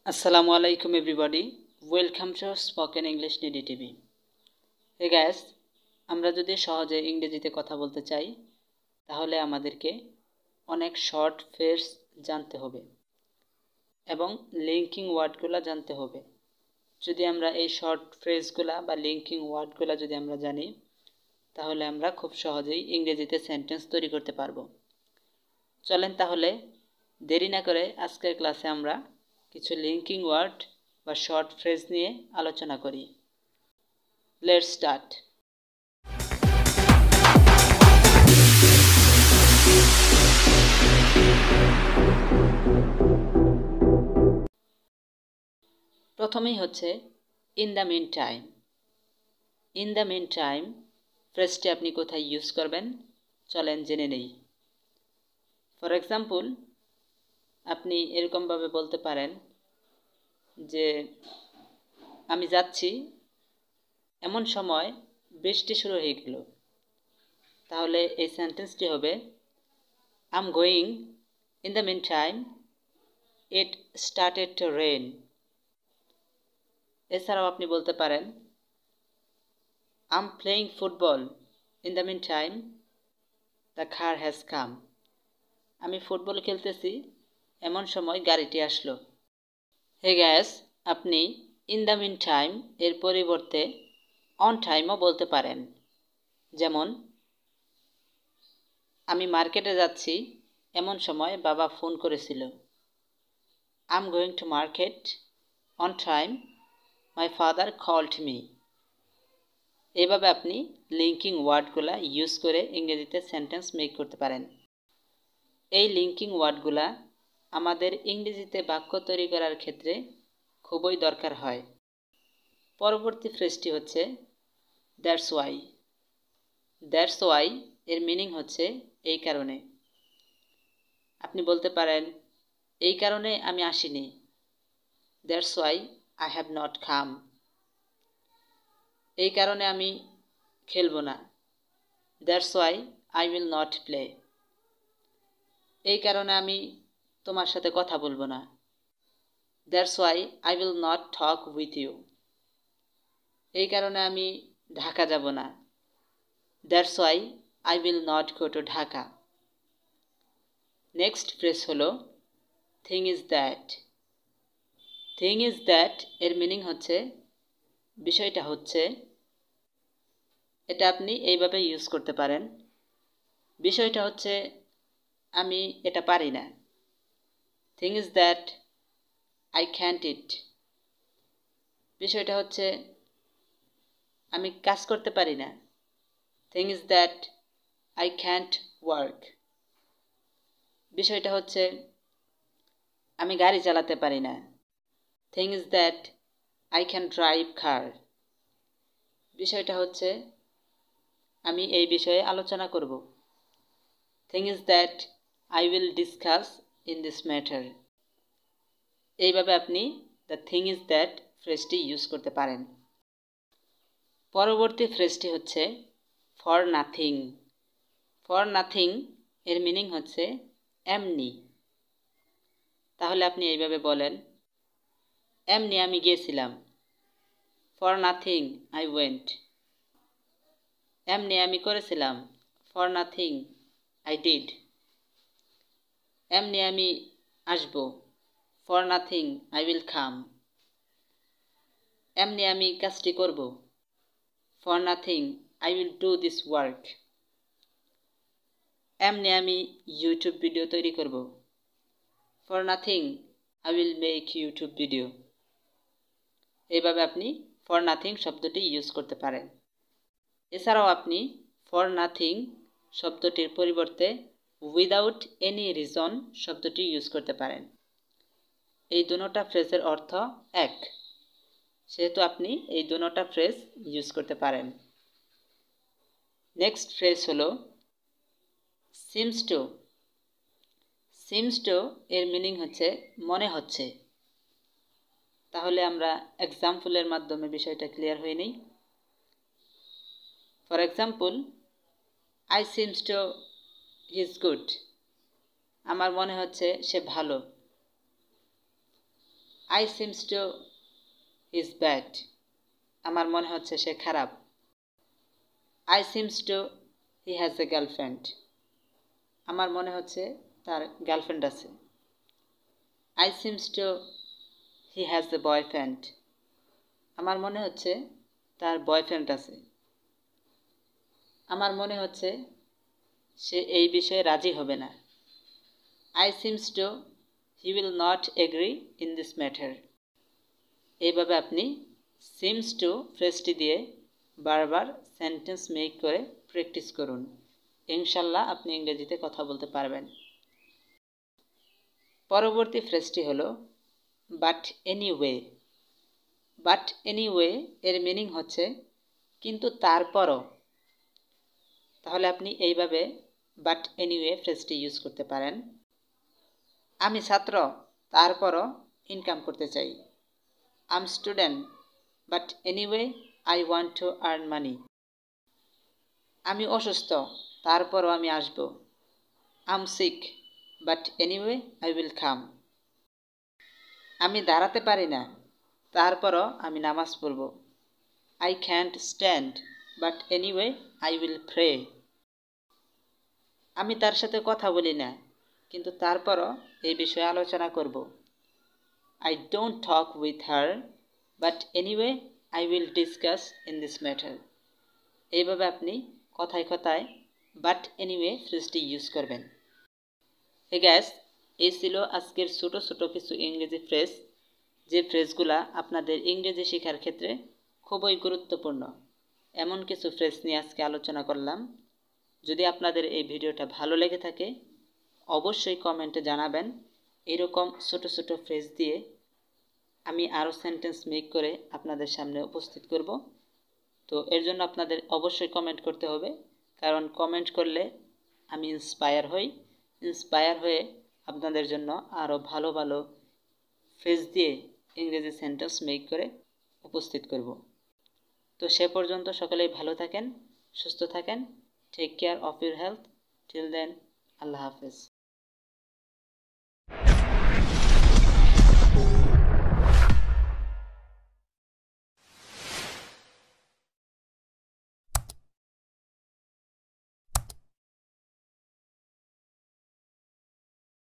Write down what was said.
Assalamu alaikum everybody. Welcome to Spoken English DDTV. Hey guys, আমরা যদি সহজে ইংরেজিতে কথা বলতে চাই তাহলে আমাদেরকে অনেক শর্ট ফ্রেজ জানতে হবে এবং লিংকিং ওয়ার্ডগুলো জানতে হবে। যদি আমরা এই শর্ট ফ্রেজগুলো বা লিংকিং ওয়ার্ডগুলো যদি আমরা জানি তাহলে আমরা খুব সহজেই ইংরেজিতে সেন্টেন্স তৈরি করতে পারবো। চলেন তাহলে দেরি না করে আজকের ক্লাসে আমরা কিছু লিংকিং ওয়ার্ড বা শর্ট ফ্রেজ নিয়ে আলোচনা করি। Let's start. প্রথমেই হচ্ছে in the mean time. In the mean time ফ্রেজটি আপনি কোথায় ইউজ করবেন চলেন জেনে নেই। ফর এক্সাম্পল, আপনি এরকমভাবে বলতে পারেন যে আমি যাচ্ছি, এমন সময় বৃষ্টি শুরু হয়ে গেল। তাহলে এই সেন্টেন্সটি হবে I am going, in the mean time it started to rain. এছাড়াও আপনি বলতে পারেন I am playing football, in the mean time the car has come. আমি ফুটবল খেলতেছি, এমন সময় গাড়িটি আসলো। হে গ্যাস, আপনি ইন দ্য মিন টাইম এর পরিবর্তে অন টাইমও বলতে পারেন। যেমন আমি মার্কেটে যাচ্ছি, এমন সময় বাবা ফোন করেছিল। I am going to market, on time my father called me. এইভাবে আপনি লিঙ্কিং ওয়ার্ডগুলা ইউজ করে ইংরেজিতে সেন্টেন্স মেক করতে পারেন। এই লিঙ্কিং ওয়ার্ডগুলা আমাদের ইংরেজিতে বাক্য তৈরি করার ক্ষেত্রে খুবই দরকার হয়। পরবর্তী ফ্রেজটি হচ্ছে দ্যাটস ওয়াই। দ্যাটস ওয়াই এর মিনিং হচ্ছে এই কারণে। আপনি বলতে পারেন এই কারণে আমি আসিনি, that's why I have not come. এই কারণে আমি খেলব না, that's why I will not play. এই কারণে আমি তোমার সাথে কথা বলবো না, that's why I will not talk with you. এই কারণে আমি ঢাকা যাব না, that's why I will not go to Dhaka. Next phrase হলো thing is that. Thing is that এর মিনিং হচ্ছে বিষয়টা হচ্ছে। এটা আপনি এইভাবে ইউজ করতে পারেন, বিষয়টা হচ্ছে আমি এটা পারি না, thing is that I can't it. বিষয়টা হচ্ছে আমি কাজ করতে পারি না, thing is that I can't work. বিষয়টা হচ্ছে আমি গাড়ি চালাতে পারি না, thing is that I can drive car. বিষয়টা হচ্ছে আমি এই বিষয়ে আলোচনা করব, thing is that I will discuss in this matter. এইভাবে আপনি দ্য থিং ইজ দ্যাট ফ্রেজটি ইউজ করতে পারেন। পরবর্তী ফ্রেজটি হচ্ছে ফর নাথিং। ফর নাথিং এর মিনিং হচ্ছে এমনি। তাহলে আপনি এইভাবে বলেন এমনি আমি গিয়েছিলাম, ফর নাথিং আই ওয়েন্ট। এমনি আমি করেছিলাম, ফর নাথিং আই ডিড। এমনি আমি আসব, for nothing I will come. এমনি আমি কাজটি করব, for nothing I will do this work. এমনি আমি ইউটিউব ভিডিও তৈরি করব, for nothing I will make YouTube video. এইভাবে আপনি ফর নাথিং শব্দটি ইউজ করতে পারেন। এছাড়াও আপনি ফর নাথিং শব্দটির পরিবর্তে উইদাউট এনি রিজন শব্দটি ইউজ করতে পারেন। এই দুটোটা ফ্রেজের অর্থ এক, সেহেতু আপনি এই দুটোটা ফ্রেজ ইউজ করতে পারেন। নেক্সট ফ্রেজ হলো সিমস টু। সিমস টু এর মিনিং হচ্ছে মনে হচ্ছে। তাহলে আমরা এক্সাম্পলের মাধ্যমে বিষয়টা ক্লিয়ার হয়ে নেই। For example, I seems to he is good. আমার মনে হচ্ছে সে ভালো। I seems to is bad. আমার মনে হচ্ছে সে খারাপ। I seems to he has a girlfriend. আমার মনে হচ্ছে তার গার্লফ্রেন্ড আছে। I seems to he has a boyfriend. আমার মনে হচ্ছে তার বয়ফ্রেন্ড আছে। আমার মনে হচ্ছে সে এই বিষয়ে রাজি হবে না। I seems to he will not agree in this matter. এইভাবে আপনি seems to ফ্রেজটি দিয়ে বারবার সেন্টেন্স মেক করে প্র্যাকটিস করুন। ইনশাল্লাহ আপনি ইংরেজিতে কথা বলতে পারবেন। পরবর্তী ফ্রেজটি হলো বাট এনিওয়ে। বাট এনিওয়ে এর মিনিং হচ্ছে কিন্তু তারপরও। তাহলে আপনি এইভাবে বাট এনিওয়ে ফ্রেজটি ইউজ করতে পারেন। আমি ছাত্র, তারপরও ইনকাম করতে চাই। I am student, but anyway I want to earn money. আমি অসুস্থ, তারপরও আমি আসব। I am sick, but anyway I will come. আমি দাঁড়াতে পারি না, তারপরও আমি নামাজ পড়ব। I can't stand, but anyway I will pray. আমি তার সাথে কথা বলি না, কিন্তু তারপরও এই বিষয়ে আলোচনা করব। I don't talk with her, but anyway I will discuss in this matter. এইভাবে আপনি কথায় কথায় বাট এনিওয়ে ফ্রেজটি ইউজ করবেন। হে গাইস, এই ছিল আজকের ছোট ছোট কিছু ইংরেজি ফ্রেজ, যে ফ্রেজগুলা আপনাদের ইংরেজি শেখার ক্ষেত্রে খুবই গুরুত্বপূর্ণ। এমন কিছু ফ্রেজ নিয়ে আজকে আলোচনা করলাম। যদি আপনাদের এই ভিডিওটা ভালো লেগে থাকে অবশ্যই কমেন্টে জানাবেন। এরকম ছোট ছোট ফ্রেজ দিয়ে আমি আরও সেন্টেন্স মেক করে আপনাদের সামনে উপস্থিত করব। তো এর জন্য আপনাদের অবশ্যই কমেন্ট করতে হবে, কারণ কমেন্ট করলে আমি ইন্সপায়ার হয়ে আপনাদের জন্য আরও ভালো ভালো ফ্রেজ দিয়ে ইংরেজি সেন্টেন্স মেক করে উপস্থিত করব। তো সে পর্যন্ত সকলেই ভালো থাকেন, সুস্থ থাকেন। Take care of your health. Till then, আল্লাহ হাফেজ।